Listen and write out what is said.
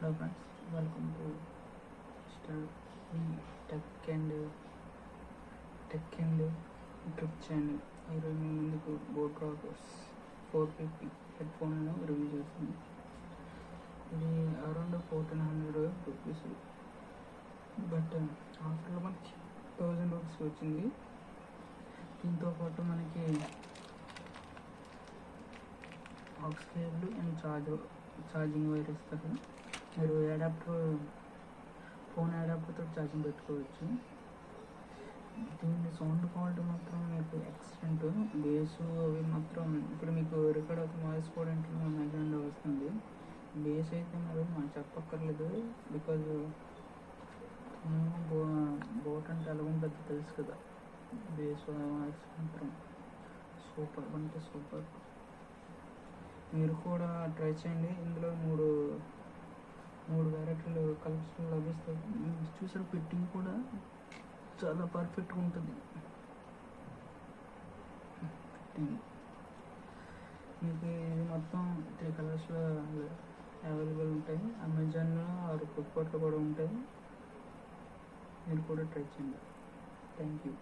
Hello friends, welcome to star tech and trip channel. ఈరోజు మీ ముందుకు boat rockers 450 head ఫోన్లను review చేస్తుంది. ఇది అరౌండ్ 1400 రూపీస్, బట్ ఆఫర్లో మనకి 1000 రూపీస్ వచ్చింది. దీంతో పాటు మనకి aux cable and charging wire ఇస్తారు. మీరు ఫోన్ అడాప్టర్తో ఛార్జింగ్ పెట్టుకోవచ్చు. దీని సౌండ్ క్వాలిటీ మాత్రం మీకు ఎక్సలెంట్. బేస్ అవి మాత్రం ఇప్పుడు మీకు రికార్డ్ అవుతున్న వాయిస్ కూడా ఇంట్లో మైగ్రేండ్ వస్తుంది. బేస్ అయితే మరి మనం చెప్పక్కర్లేదు, బికాజ్ బోట్ అంటే ఎలా ఉంటుంది తెలుసు కదా. బేస్ వాయిస్ మాత్రం సూపర్ అంటే సూపర్. మీరు కూడా ట్రై చేయండి. ఇందులో మూడు వెరైటీలు కలర్స్ లభిస్తాయి. చూసారు, ఫిట్టింగ్ కూడా చాలా పర్ఫెక్ట్గా ఉంటుంది. ఫిట్టింగ్ మీకు ఇది మొత్తం 3 కలర్స్లో అవైలబుల్ ఉంటాయి. అమెజాన్లో ఆర్ ఫ్లిప్కార్ట్లో కూడా ఉంటాయి. మీరు కూడా ట్రై చేయండి. Thank you.